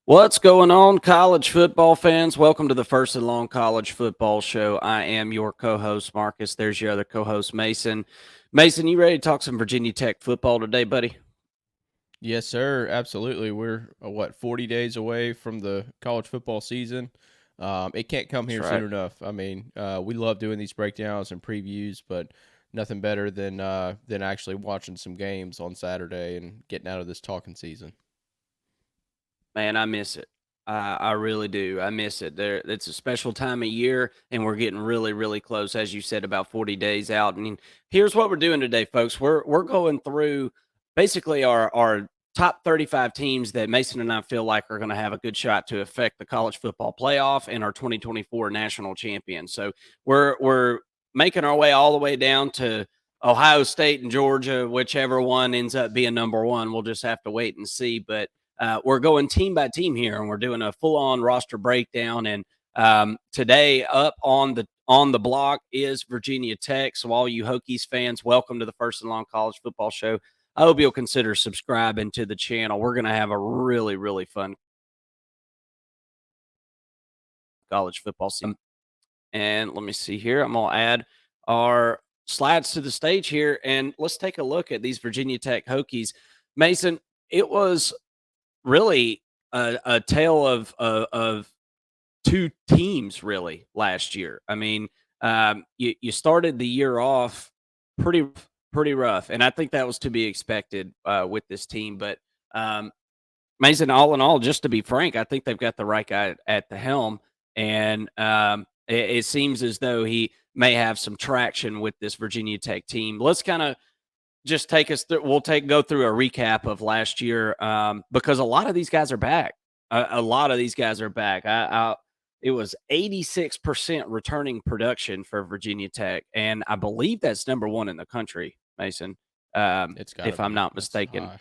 What's going on, college football fans? Welcome to the First and Long College Football Show. I am your co-host, Marcus. There's your other co-host, Mason. Mason, you ready to talk some Virginia Tech football today, buddy? Yes, sir. Absolutely. We're 40 days away from the college football season. It can't come That's here soon right. enough. I mean, we love doing these breakdowns and previews, but nothing better than actually watching some games on Saturday and getting out of this talking season. Man, I miss it. I really do. I miss it. It's a special time of year, and we're getting really, really close, as you said, about 40 days out. And here's what we're doing today, folks. We're going through basically our top 35 teams that Mason and I feel like are going to have a good shot to affect the college football playoff and our 2024 national champion. So we're making our way all the way down to Ohio State and Georgia, whichever one ends up being number one. We'll just have to wait and see. But we're going team by team here, and we're doing a full-on roster breakdown. And today, up on the block is Virginia Tech. So, all you Hokies fans, welcome to the First and Long College Football Show. I hope you'll consider subscribing to the channel. We're going to have a really, really fun college football season. And let me see here. I'm going to add our slides to the stage here, and let's take a look at these Virginia Tech Hokies. Mason, it was really a tale of two teams really last year. I mean, you started the year off pretty pretty rough, and I think that was to be expected with this team. But Mason, all in all, just to be frank, I think they've got the right guy at the helm, and it seems as though he may have some traction with this Virginia Tech team. Let's kind of just take us through. We'll go through a recap of last year because a lot of these guys are back. A lot of these guys are back. It was 86% returning production for Virginia Tech, and I believe that's number one in the country, Mason. It's got to If I'm be. not That's mistaken, high.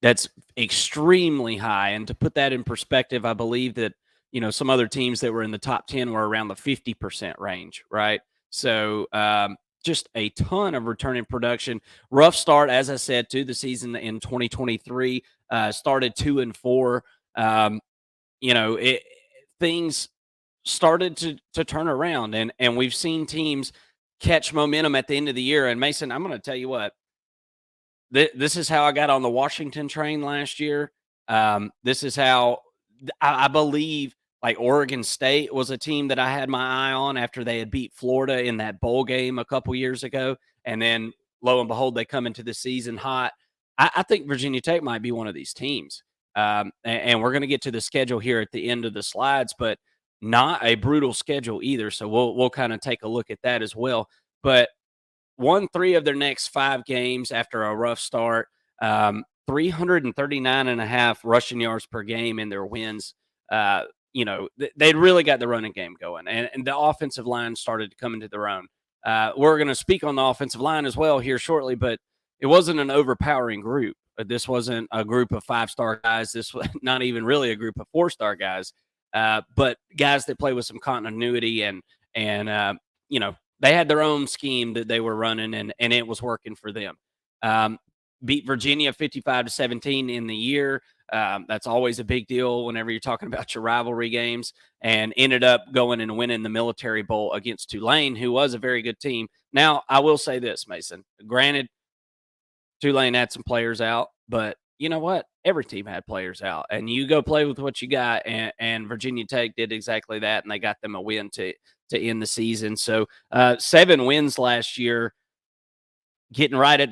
that's extremely high. And to put that in perspective, I believe that some other teams that were in the top 10 were around the 50% range, right? So just a ton of returning production. Rough start, as I said, to the season in 2023. Started 2-4. Um, things started to turn around, and we've seen teams catch momentum at the end of the year. And Mason, I'm going to tell you what, this is how I got on the Washington train last year. This is how I believe like Oregon State was a team that I had my eye on after they had beat Florida in that bowl game a couple years ago. And then lo and behold, they come into the season hot. I think Virginia Tech might be one of these teams. And we're going to get to the schedule here at the end of the slides, but not a brutal schedule either. So we'll kind of take a look at that as well. But won three of their next five games after a rough start. 339 and a half rushing yards per game in their wins. They'd really got the running game going, and the offensive line started to come into their own. We're going to speak on the offensive line as well here shortly, but it wasn't an overpowering group. This wasn't a group of five-star guys. This was not even really a group of four-star guys, but guys that play with some continuity and they had their own scheme that they were running, and it was working for them. Um, Beat Virginia 55-17 in the year. That's always a big deal whenever you're talking about your rivalry games, and ended up going and winning the Military Bowl against Tulane, who was a very good team. Now, I will say this, Mason. Granted, Tulane had some players out, but you know what? Every team had players out, and you go play with what you got. And Virginia Tech did exactly that, and they got them a win to end the season. So 7 wins last year. Getting hot at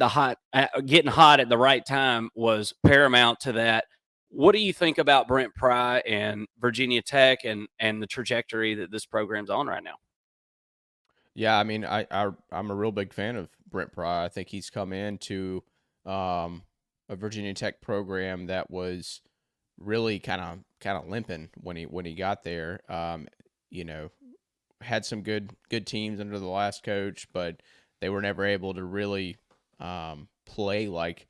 the right time was paramount to that. What do you think about Brent Pry and Virginia Tech and the trajectory that this program's on right now? Yeah, I mean, I'm a real big fan of Brent Pry. I think he's come into um, a Virginia Tech program that was really kind of limping when he got there. You know, had some good teams under the last coach, but they were never able to really play like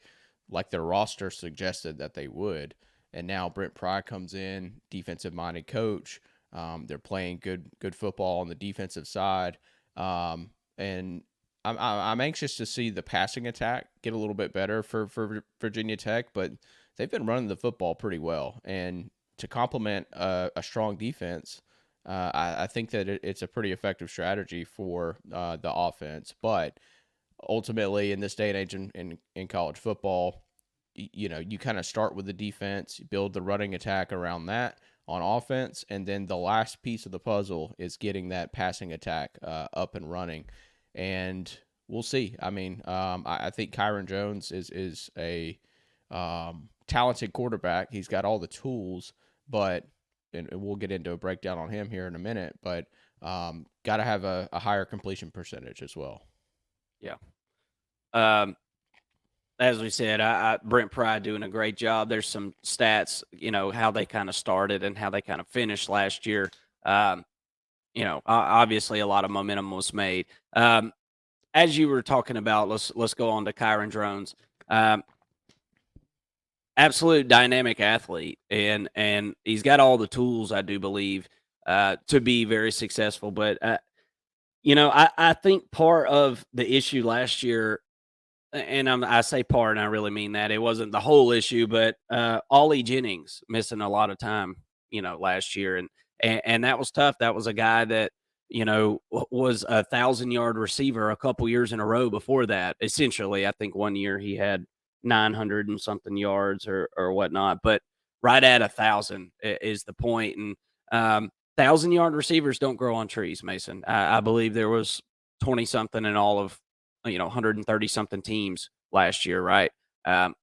their roster suggested that they would. And now Brent Pry comes in, defensive minded coach. They're playing good football on the defensive side, and I'm anxious to see the passing attack get a little bit better for Virginia Tech, but they've been running the football pretty well. And to complement a strong defense, I think that it's a pretty effective strategy for the offense. But ultimately, in this day and age in college football, you kind of start with the defense, you build the running attack around that on offense, and then the last piece of the puzzle is getting that passing attack up and running. And we'll see. I mean, I think Kyron Drones is a talented quarterback. He's got all the tools, but and we'll get into a breakdown on him here in a minute. But got to have a higher completion percentage as well. Yeah. As we said, Brent Pry doing a great job. There's some stats, how they kind of started and how they kind of finished last year. Obviously a lot of momentum was made. As you were talking about, let's go on to Kyron Drones. Absolute dynamic athlete, and he's got all the tools, I do believe, to be very successful. But I think part of the issue last year, and I say part, and I really mean that, it wasn't the whole issue, but Ollie Jennings missing a lot of time, last year, and that was tough. That was a guy that was 1,000-yard receiver a couple years in a row before that. Essentially, I think one year he had 900 and something yards or whatnot, but right at 1,000 is the point. And 1,000-yard receivers don't grow on trees, Mason. I believe there was 20 something in all of 130 something teams last year, right?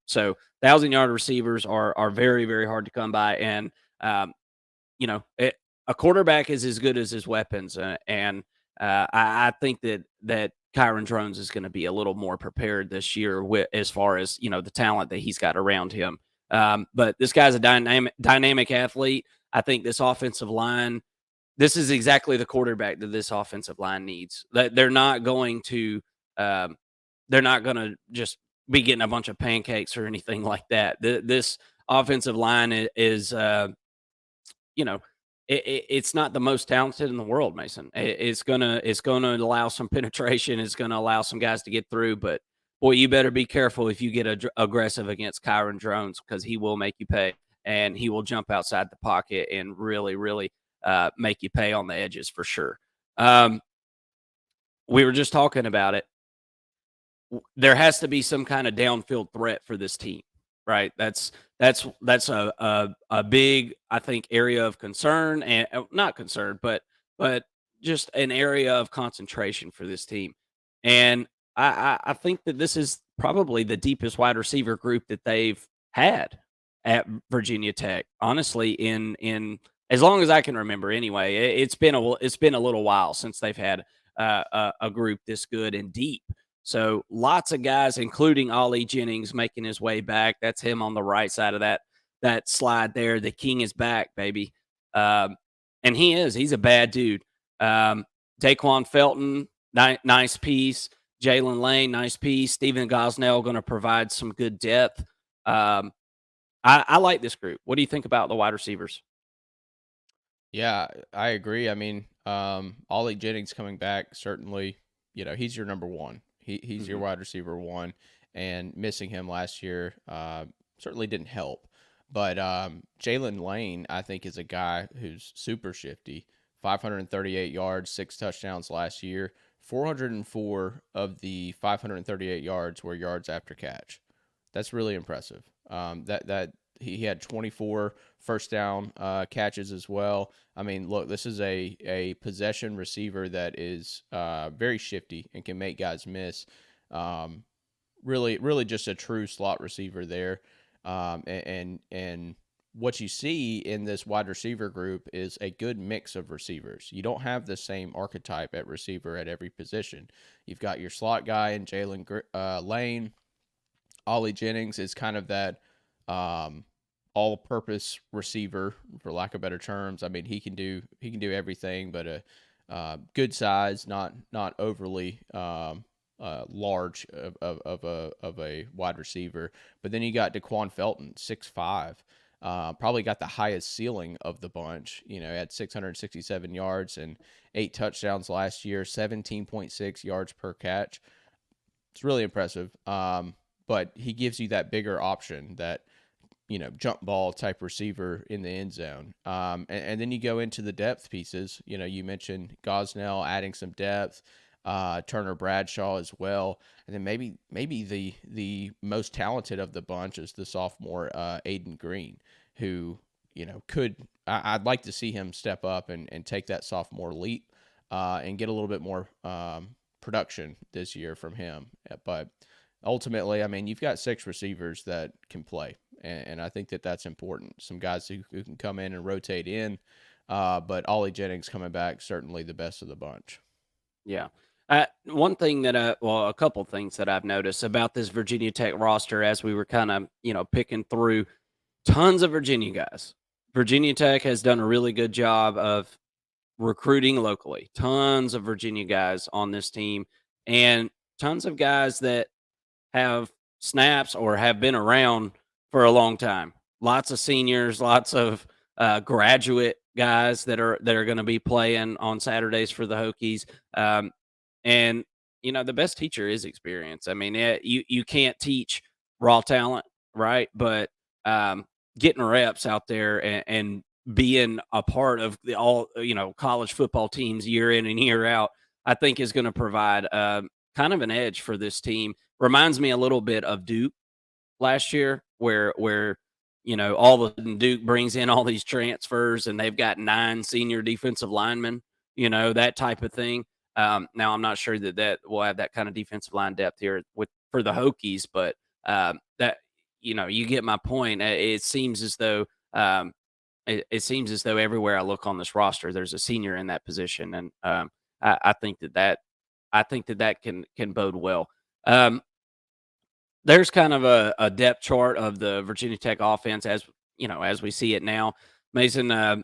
So 1,000-yard receivers are very, very hard to come by, and a quarterback is as good as his weapons, and I think that Kyron Drones is going to be a little more prepared this year as far as the talent that he's got around him. But this guy's a dynamic athlete. I think this offensive line. This is exactly the quarterback that this offensive line needs. They're not going to just be getting a bunch of pancakes or anything like that. This offensive line is it's not the most talented in the world, Mason. It's gonna allow some penetration. It's gonna allow some guys to get through. But boy, you better be careful if you get aggressive against Kyron Drones, because he will make you pay, and he will jump outside the pocket and really, really make you pay on the edges for sure. We were just talking about it. There has to be some kind of downfield threat for this team, right? That's a big, I think, area of concern, and not concern, but just an area of concentration for this team. And I think that this is probably the deepest wide receiver group that they've had at Virginia Tech. Honestly, in as long as I can remember, anyway, it's been a little while since they've had a group this good and deep. So lots of guys, including Ollie Jennings, making his way back. That's him on the right side of that slide there. The king is back, baby. And he is. He's a bad dude. Daquan Felton, nice piece. Jalen Lane, nice piece. Stephen Gosnell going to provide some good depth. I like this group. What do you think about the wide receivers? Yeah, I agree. I mean, Ollie Jennings coming back, certainly, he's your number one. He's your wide receiver one, and missing him last year certainly didn't help. But Jalen Lane, I think, is a guy who's super shifty. 538 yards, 6 touchdowns last year. 404 of the 538 yards were yards after catch. That's really impressive. That he had 24 first down catches as well. I mean, look, this is a possession receiver that is very shifty and can make guys miss. Really just a true slot receiver there. And what you see in this wide receiver group is a good mix of receivers. You don't have the same archetype at receiver at every position. You've got your slot guy in Jalen Lane. Ollie Jennings is kind of that all-purpose receiver, for lack of better terms. I mean, he can do everything, but a good size, not overly large of a wide receiver. But then you got Daquan Felton, 6'5". Probably got the highest ceiling of the bunch. Had 667 yards and 8 touchdowns last year, 17.6 yards per catch. It's really impressive. But he gives you that bigger option, that jump ball type receiver in the end zone. And then you go into the depth pieces. You mentioned Gosnell adding some depth, Turner Bradshaw as well, and then maybe the most talented of the bunch is the sophomore Aiden Green, who could I'd like to see him step up and take that sophomore leap and get a little bit more production this year from him. But ultimately, I mean, you've got 6 receivers that can play, and I think that that's important. Some guys who can come in and rotate in, but Ollie Jennings coming back, certainly the best of the bunch. Yeah. One thing that, well, a couple things that I've noticed about this Virginia Tech roster as we were kind of, picking through tons of Virginia guys. Virginia Tech has done a really good job of recruiting locally. Tons of Virginia guys on this team and tons of guys that have snaps or have been around for a long time. Lots of seniors, lots of graduate guys that are going to be playing on Saturdays for the Hokies. And the best teacher is experience. I mean, you can't teach raw talent, right? But getting reps out there and being a part of the all college football teams year in and year out, I think is going to provide kind of an edge for this team. Reminds me a little bit of Duke last year, where all of a sudden Duke brings in all these transfers and they've got 9 senior defensive linemen, that type of thing. Now I'm not sure that we'll have that kind of defensive line depth here for the Hokies, but that you get my point. It seems as though it seems as though everywhere I look on this roster, there's a senior in that position, and I think that can bode well. There's kind of a depth chart of the Virginia Tech offense as we see it now. Mason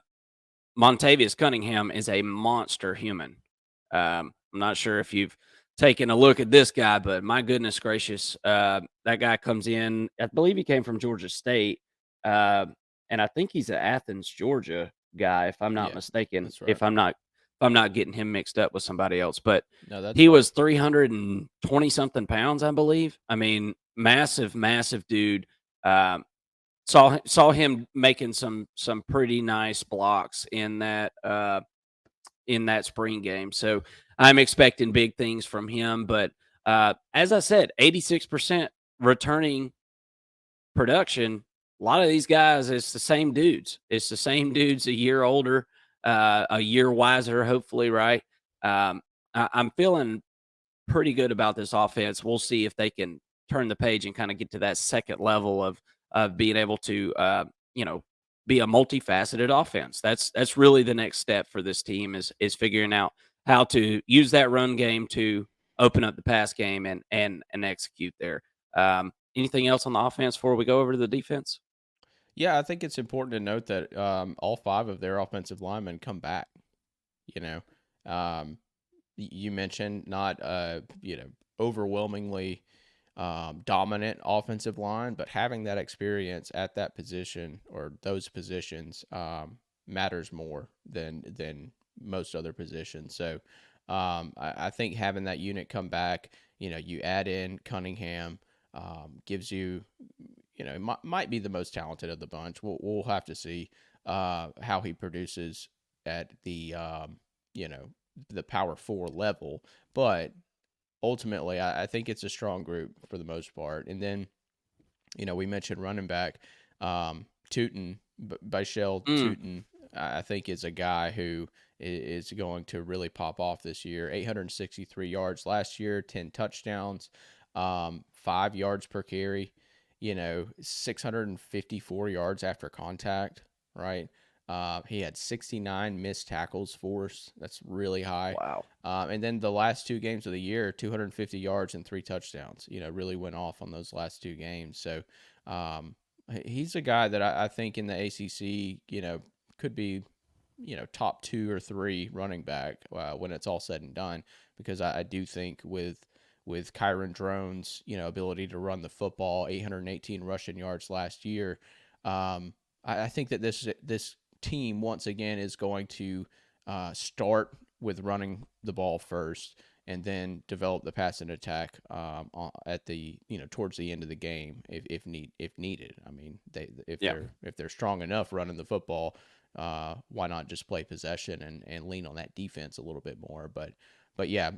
Montavious Cunningham is a monster human. I'm not sure if you've taken a look at this guy, but my goodness gracious, that guy comes in. I believe he came from Georgia State, and I think he's an Athens, Georgia guy, if I'm not Yeah, mistaken. that's right. If I'm not getting him mixed up with somebody else, but No, that's he right. was 320 something pounds, I believe. I mean, massive, massive dude. Um, saw him making some pretty nice blocks in that spring game. So I'm expecting big things from him. But as I said, 86% returning production. A lot of these guys, it's the same dudes. It's the same dudes a year older, a year wiser, hopefully, right? I'm feeling pretty good about this offense. We'll see if they can turn the page and kind of get to that second level of being able to be a multifaceted offense. That's really the next step for this team is figuring out how to use that run game to open up the pass game and execute there. Anything else on the offense before we go over to the defense? Yeah, I think it's important to note that all 5 of their offensive linemen come back. You know, um, you mentioned not overwhelmingly dominant offensive line, but having that experience at that position or those positions matters more than most other positions. So I think having that unit come back, you add in Cunningham, gives you, might be the most talented of the bunch. We'll have to see how he produces at you know, the Power 4 level, but ultimately, I think it's a strong group for the most part. And then, we mentioned running back, Tootin, Bashel Mm, Tootin, I think is a guy who is going to really pop off this year. 863 yards last year, 10 touchdowns, 5 yards per carry, 654 yards after contact, right? He had 69 missed tackles for us. That's really high. wow. And then the last 2 games of the year, 250 yards and 3 touchdowns. Really went off on those last 2 games. So um, he's a guy that I think in the ACC, could be, top 2 or 3 running back when it's all said and done. Because I do think with Kyron Drones, ability to run the football, 818 rushing yards last year. I think that this team once again is going to start with running the ball first and then develop the passing attack at the towards the end of the game if needed. I mean, Yeah. if they're strong enough running the football, why not just play possession and lean on that defense a little bit more? But yeah,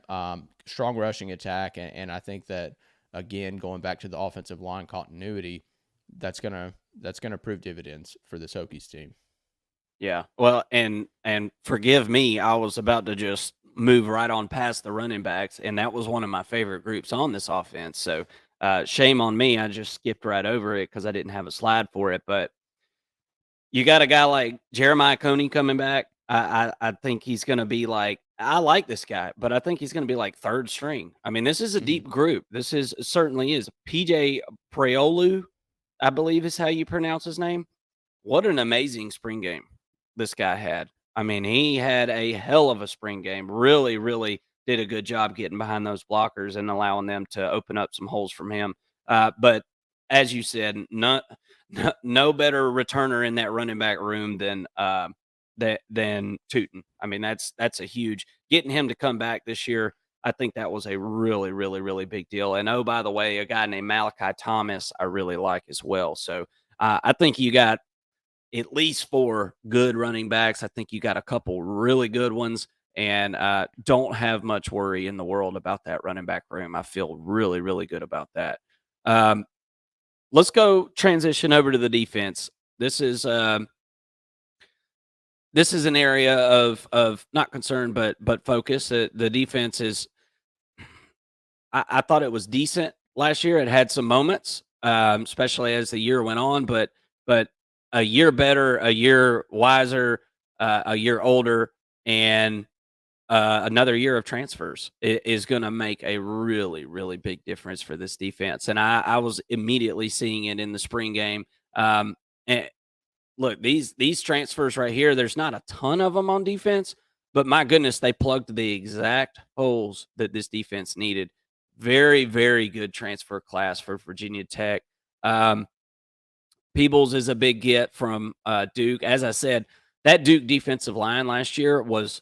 strong rushing attack, and I think that again going back to the offensive line continuity, that's gonna prove dividends for this Hokies team. Yeah. Well, and forgive me, I was about to just move right on past the running backs, and that was one of my favorite groups on this offense. So shame on me. I just skipped right over it because I didn't have a slide for it. But you got a guy like Jeremiah Coney coming back. I think he's going to be like, I like this guy, but I think he's going to be like third string. I mean, this is a Mhm. deep group. This is certainly is. PJ Preolu, I believe is how you pronounce his name. What an amazing spring game this guy had. I mean, he had a hell of a spring game. Really, really did a good job getting behind those blockers and allowing them to open up some holes from him. But as you said, no better returner in that running back room than Tootin. I mean, that's a huge getting him to come back this year. I think that was a really, really, really big deal. And oh, by the way, a guy named Malachi Thomas I really like as well. So I think you got at least 4 good running backs. I think you got a couple really good ones, and don't have much worry in the world about that running back room. I feel really, really good about that. Um, let's go transition over to the defense. This is um, this is an area of not concern, but focus. The defense is. I thought it was decent last year. It had some moments, especially as the year went on, but a year better, a year wiser, a year older, and another year of transfers is going to make a really, really big difference for this defense. And I was immediately seeing it in the spring game. And look, these transfers right here, there's not a ton of them on defense, but my goodness, they plugged the exact holes that this defense needed. Very, very good transfer class for Virginia Tech. Um, Peebles is a big get from Duke. As I said, that Duke defensive line last year was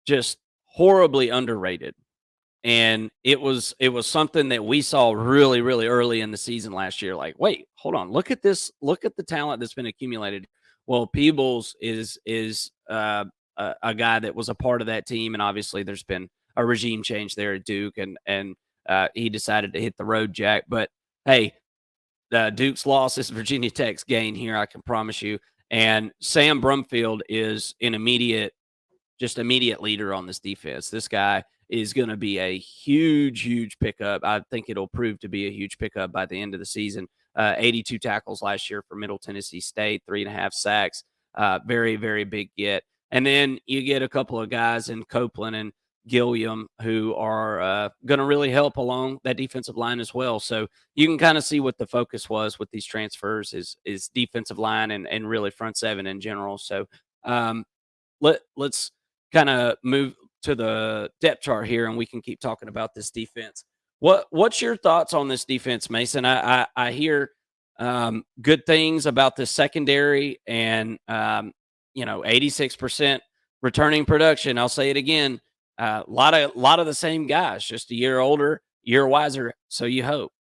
just horribly underrated. And it was something that we saw really, really early in the season last year. Like, wait, hold on, look at this, look at the talent that's been accumulated. Well, Peebles is a guy that was a part of that team, and obviously there's been a regime change there at Duke, and he decided to hit the road jack. But hey, Duke's loss is Virginia Tech's gain here, I can promise you. And Sam Brumfield is an immediate leader on this defense. This guy is going to be a huge, huge pickup. I think it'll prove to be a huge pickup by the end of the season. 82 tackles last year for Middle Tennessee State, 3.5 sacks. Very, very big get. And then you get a couple of guys in Copeland and Gilliam who are going to really help along that defensive line as well. So you can kind of see what the focus was with these transfers is defensive line and really front seven in general. So um, let's kind of move to the depth chart here, and we can keep talking about this defense. What's your thoughts on this defense, Mason? I hear good things about the secondary, and 86% returning production. I'll say it again. A lot of the same guys, just a year older, year wiser. So you hope.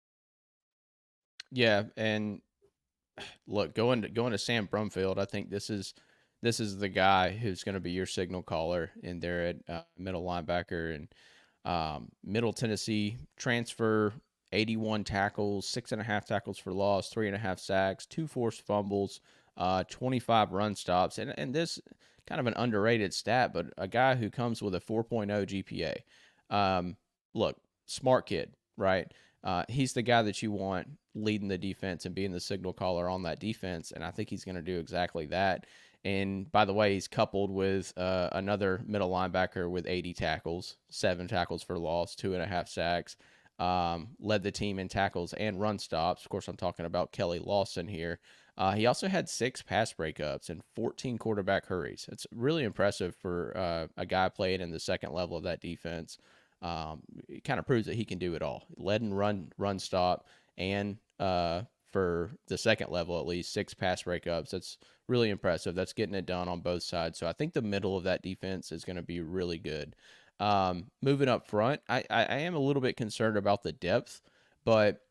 Yeah, and look, going to Sam Brumfield, I think this is the guy who's going to be your signal caller in there at middle linebacker. And Middle Tennessee transfer, 81 tackles, 6.5 tackles for loss, 3.5 sacks, 2 forced fumbles, 25 run stops, and this kind of an underrated stat, but a guy who comes with a 4.0 GPA. Look, smart kid, right? He's the guy that you want leading the defense and being the signal caller on that defense, and I think he's going to do exactly that. And by the way, he's coupled with another middle linebacker with 80 tackles, 7 tackles for loss, 2.5 sacks. Led the team in tackles and run stops. Of course, I'm talking about Kelly Lawson here. He also had 6 pass breakups and 14 quarterback hurries. It's really impressive for a guy playing in the second level of that defense. It kind of proves that he can do it all. Led and run stop, and for the second level at least 6 pass breakups. That's really impressive. That's getting it done on both sides. So I think the middle of that defense is going to be really good. Moving up front, I am a little bit concerned about the depth, but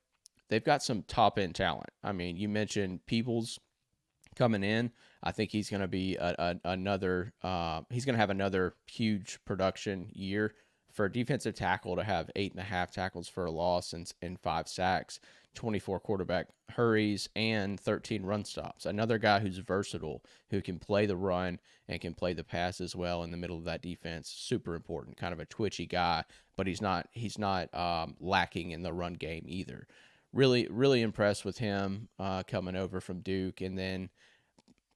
they've got some top end talent. I mean, you mentioned Peoples coming in. I think he's going to be another. He's going to have another huge production year. For a defensive tackle to have 8.5 tackles for a loss and 5 sacks, 24 quarterback hurries, and 13 run stops. Another guy who's versatile, who can play the run and can play the pass as well in the middle of that defense. Super important. Kind of a twitchy guy, but he's not lacking in the run game either. Really impressed with him coming over from Duke, and then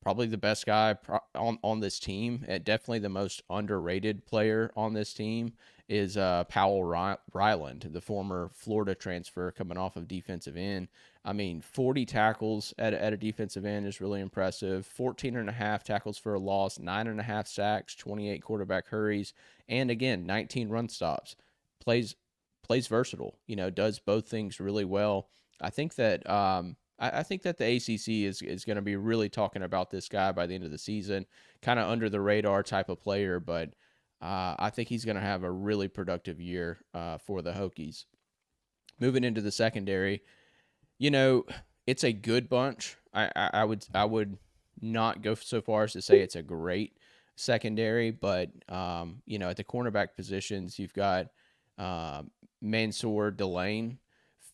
probably the best guy on this team, and definitely the most underrated player on this team, is Powell Ryland, the former Florida transfer coming off of defensive end. I mean, 40 tackles at a defensive end is really impressive. 14.5 tackles for a loss, 9.5 sacks, 28 quarterback hurries, and again, 19 run stops. Plays versatile, does both things really well. I think that I think that the ACC is going to be really talking about this guy by the end of the season. Kind of under the radar type of player, but I think he's going to have a really productive year for the Hokies. Moving into the secondary, it's a good bunch. I would not go so far as to say it's a great secondary, but at the cornerback positions, you've got Mansour Delane,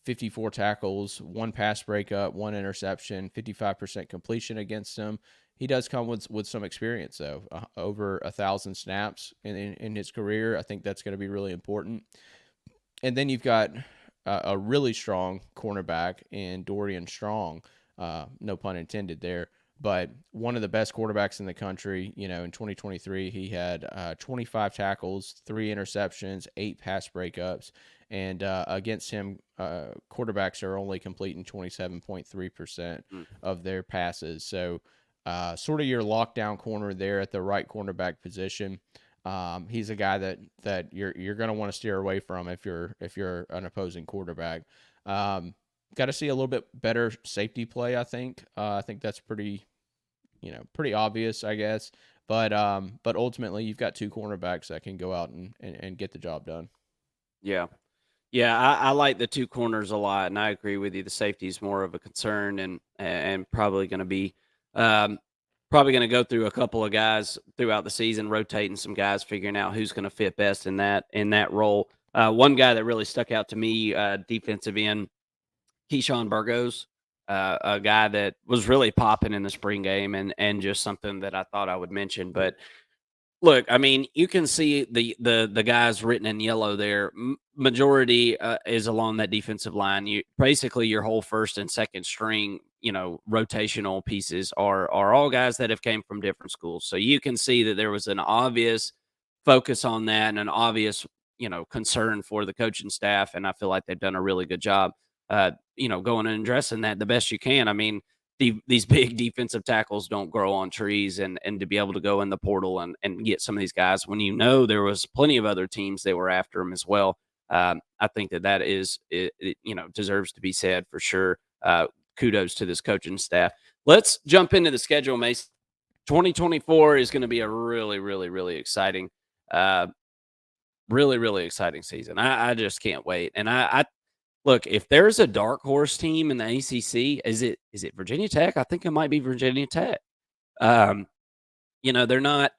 54 tackles, 1 pass breakup, 1 interception, 55% completion against him. He does come with some experience, though. Over 1,000 snaps in his career. I think that's going to be really important. And then you've got a really strong cornerback in Dorian Strong. No pun intended there. But one of the best quarterbacks in the country, in 2023, he had 25 tackles, 3 interceptions, 8 pass breakups. And against him, quarterbacks are only completing 27.3% of their passes. So sort of your lockdown corner there at the right cornerback position. He's a guy that you're going to want to steer away from if you're an opposing quarterback. Got to see a little bit better safety play, I think. I think that's pretty obvious, I guess. But ultimately, you've got 2 cornerbacks that can go out and get the job done. Yeah. Yeah, I like the 2 corners a lot, and I agree with you. The safety is more of a concern, and probably going to be probably going to go through a couple of guys throughout the season, rotating some guys, figuring out who's going to fit best in that role. One guy that really stuck out to me, defensive end, Keyshawn Burgos, a guy that was really popping in the spring game, and just something that I thought I would mention, but. Look, I mean, you can see the guys written in yellow there. Majority is along that defensive line. You basically your whole first and second string, rotational pieces are all guys that have came from different schools. So you can see that there was an obvious focus on that and an obvious, concern for the coaching staff. And I feel like they've done a really good job, going and addressing that the best you can. I mean, these big defensive tackles don't grow on trees, and to be able to go in the portal and get some of these guys when there was plenty of other teams that were after them as well. I think that is deserves to be said for sure. Kudos to this coaching staff. Let's jump into the schedule, Mason. 2024 is going to be a really, really, really exciting, really, really exciting season. I just can't wait. And I look, if there's a dark horse team in the ACC, is it Virginia Tech? I think it might be Virginia Tech. They're not.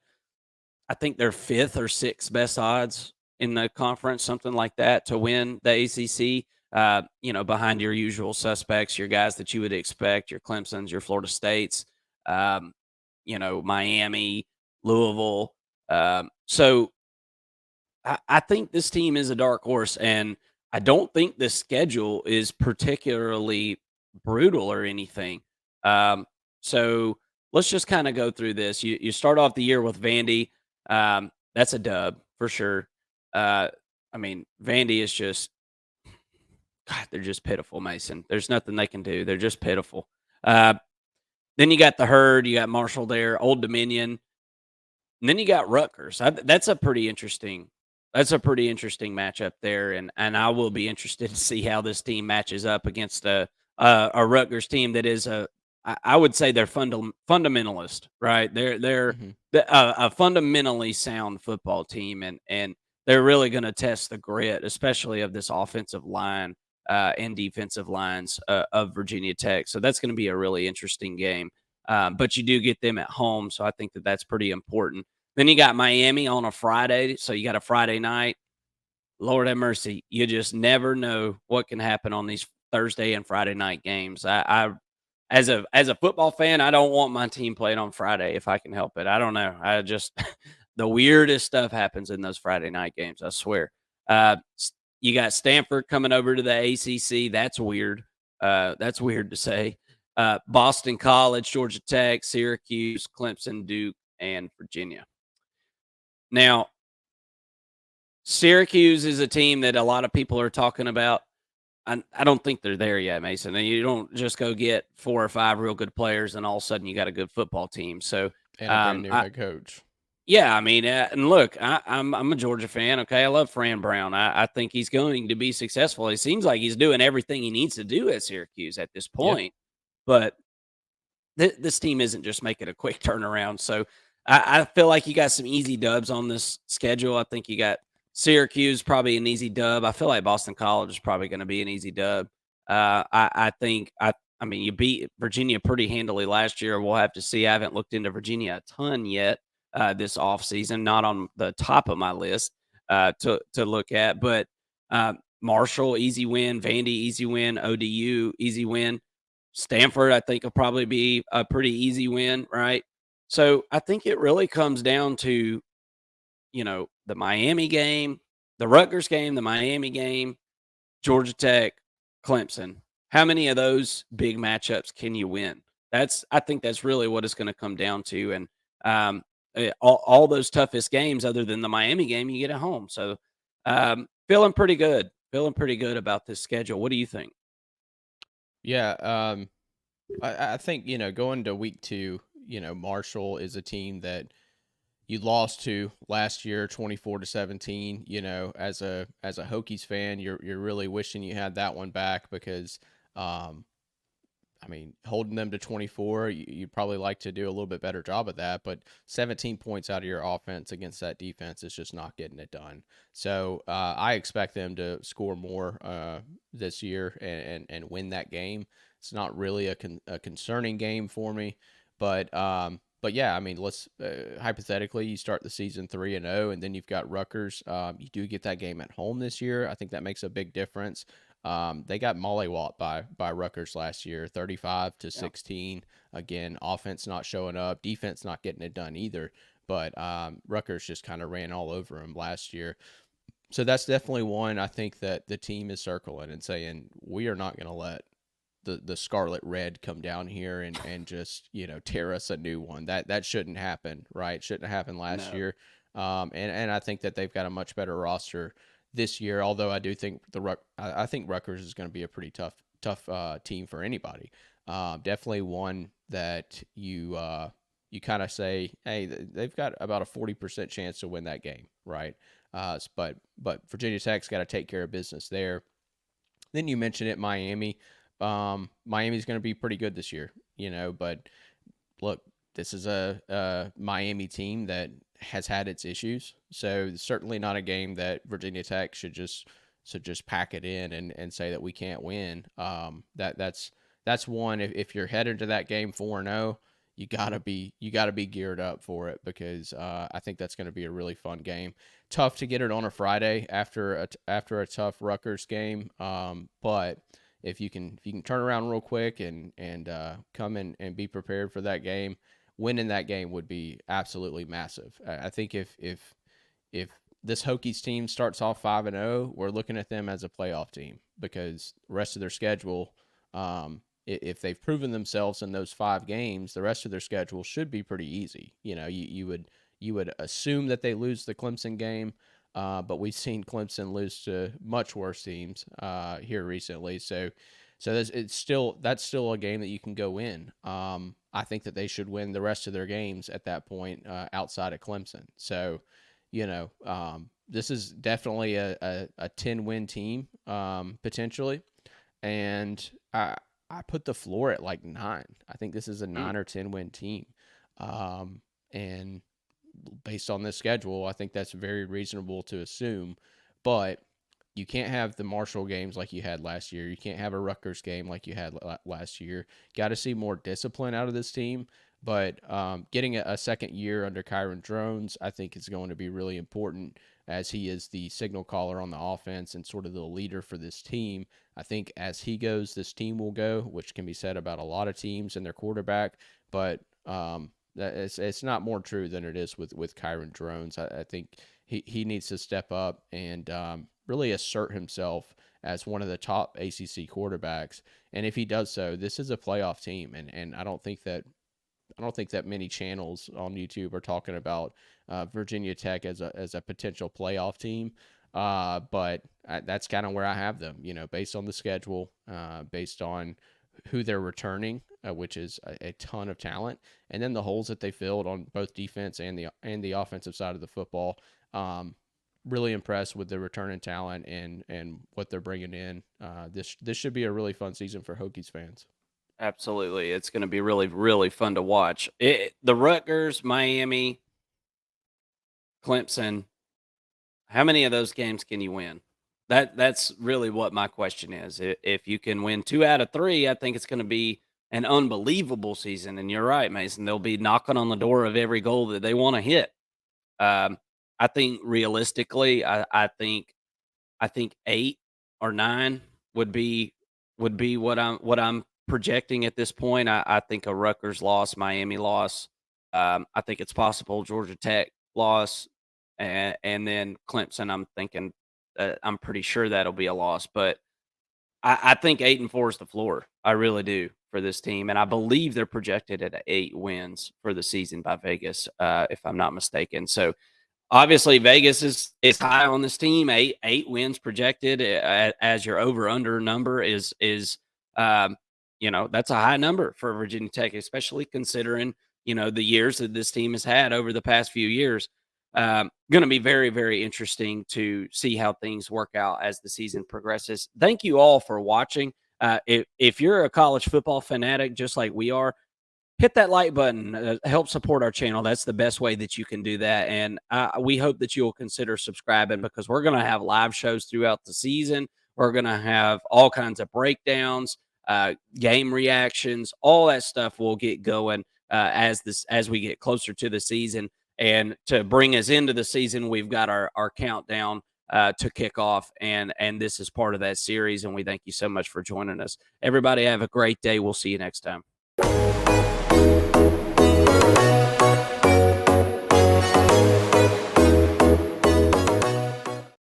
I think they're 5th or 6th best odds in the conference, something like that, to win the ACC. Behind your usual suspects, your guys that you would expect, your Clemsons, your Florida States, Miami, Louisville. So I think this team is a dark horse, and I don't think the schedule is particularly brutal or anything. So let's just kind of go through this. You start off the year with Vandy. That's a dub for sure. I mean, Vandy is just, God, they're just pitiful, Mason. There's nothing they can do. They're just pitiful. Then you got the Herd. You got Marshall there, Old Dominion. And then you got Rutgers. That's a pretty interesting matchup there, and I will be interested to see how this team matches up against a Rutgers team that is I would say they're fundamentalist, right? They're a fundamentally sound football team, and they're really going to test the grit, especially of this offensive line and defensive lines of Virginia Tech. So that's going to be a really interesting game. But you do get them at home, so I think that that's pretty important. Then you got Miami on a Friday, so you got a Friday night. Lord have mercy, you just never know what can happen on these Thursday and Friday night games. I as a football fan, I don't want my team playing on Friday if I can help it. I don't know. I just the weirdest stuff happens in those Friday night games. I swear. You got Stanford coming over to the ACC. That's weird. That's weird to say. Boston College, Georgia Tech, Syracuse, Clemson, Duke, and Virginia. Now, Syracuse is a team that a lot of people are talking about. I don't think they're there yet, Mason. And you don't just go get 4 or 5 real good players and all of a sudden you got a good football team. So, And a brand new head coach. yeah, I mean, and look, I'm a Georgia fan. Okay, I love Fran Brown. I think he's going to be successful. It seems like he's doing everything he needs to do at Syracuse at this Yeah. point. But this team isn't just making a quick turnaround. So I feel like you got some easy dubs on this schedule. I think you got Syracuse probably an easy dub. I feel like Boston College is probably going to be an easy dub. I mean you beat Virginia pretty handily last year. We'll have to see. I haven't looked into Virginia a ton yet this offseason. Not on the top of my list to look at, but Marshall easy win, Vandy easy win, ODU easy win. Stanford, I think, will probably be a pretty easy win, right? So I think it really comes down to, the Miami game, the Rutgers game, the Miami game, Georgia Tech, Clemson. How many of those big matchups can you win? I think that's really what it's going to come down to. And all those toughest games, other than the Miami game, you get at home. So feeling pretty good. Feeling pretty good about this schedule. What do you think? Yeah. I think, going to week 2, Marshall is a team that you lost to last year 24-17. As a Hokies fan, you're really wishing you had that one back because I mean, holding them to 24, you'd probably like to do a little bit better job of that, but 17 points out of your offense against that defense is just not getting it done. So I expect them to score more this year and win that game. It's not really a concerning game for me, but yeah, I mean, let's hypothetically you start the season 3-0, and then you've got Rutgers. You do get that game at home this year. I think that makes a big difference. They got mollywopped by Rutgers last year, 35-16. Again, offense not showing up, defense not getting it done either. But Rutgers just kind of ran all over them last year. So that's definitely one I think that the team is circling and saying we are not going to let the Scarlet Red come down here and just tear us a new one. That shouldn't happen, right? Shouldn't have happened last No. year. And I think that they've got a much better roster this year. Although I do think I think Rutgers is going to be a pretty tough team for anybody. Definitely one that you kind of say, hey, they've got about a 40% chance to win that game, right? But Virginia Tech's got to take care of business there. Then you mentioned it, Miami. Miami's going to be pretty good this year, but look, this is a Miami team that has had its issues. So certainly not a game that Virginia Tech should just pack it in and say that we can't win. That's one. If you're headed to that game 4-0, you gotta be geared up for it because I think that's going to be a really fun game. Tough to get it on a Friday after a tough Rutgers game, but if you can turn around real quick and come in and be prepared for that game, winning that game would be absolutely massive. I think if this Hokies team starts off 5-0, we're looking at them as a playoff team because the rest of their schedule, if they've proven themselves in those 5 games, the rest of their schedule should be pretty easy. You would assume that they lose the Clemson game, but we've seen Clemson lose to much worse teams here recently. So that's still a game that you can go in. I think that they should win the rest of their games at that point outside of Clemson. So, this is definitely a 10-win team potentially, and I put the floor at like 9. I think this is a 9 or 10-win team, and based on this schedule, I think that's very reasonable to assume. But you can't have the Marshall games like you had last year. You can't have a Rutgers game like you had last year. Got to see more discipline out of this team. But getting a second year under Kyron Drones, I think is going to be really important, as he is the signal caller on the offense and sort of the leader for this team. I think as he goes, this team will go, which can be said about a lot of teams and their quarterback. But it's not more true than it is with Kyron Drones. I think he needs to step up and really assert himself as one of the top ACC quarterbacks. And if he does so, this is a playoff team, and I don't think that many channels on YouTube are talking about Virginia Tech as a potential playoff team. But that's kind of where I have them, based on the schedule, based on who they're returning, which is a ton of talent, and then the holes that they filled on both defense and the offensive side of the football. Really impressed with the returning talent and what they're bringing in. This should be a really fun season for Hokies fans. Absolutely. It's going to be really, really fun to watch. The Rutgers, Miami, Clemson, how many of those games can you win? That's really what my question is. If you can win 2 out of 3, I think it's going to be an unbelievable season. And you're right, Mason. They'll be knocking on the door of every goal that they want to hit. I think realistically, I think 8 or 9 would be what I'm projecting at this point. I think a Rutgers loss, Miami loss. I think it's possible Georgia Tech loss, and then Clemson. I'm thinking, I'm pretty sure that'll be a loss. But I think 8-4 is the floor. I really do for this team, and I believe they're projected at 8 wins for the season by Vegas, if I'm not mistaken. So obviously, Vegas is high on this team. Eight wins projected as your over under number is that's a high number for Virginia Tech, especially considering the years that this team has had over the past few years. Going to be very, very interesting to see how things work out as the season progresses. Thank you all for watching. If you're a college football fanatic just like we are, hit that like button, help support our channel. That's the best way that you can do that. And we hope that you'll consider subscribing, because we're going to have live shows throughout the season. We're going to have all kinds of breakdowns, game reactions, all that stuff will get going as we get closer to the season. And to bring us into the season, we've got our countdown to kick off. And this is part of that series. And we thank you so much for joining us. Everybody have a great day. We'll see you next time.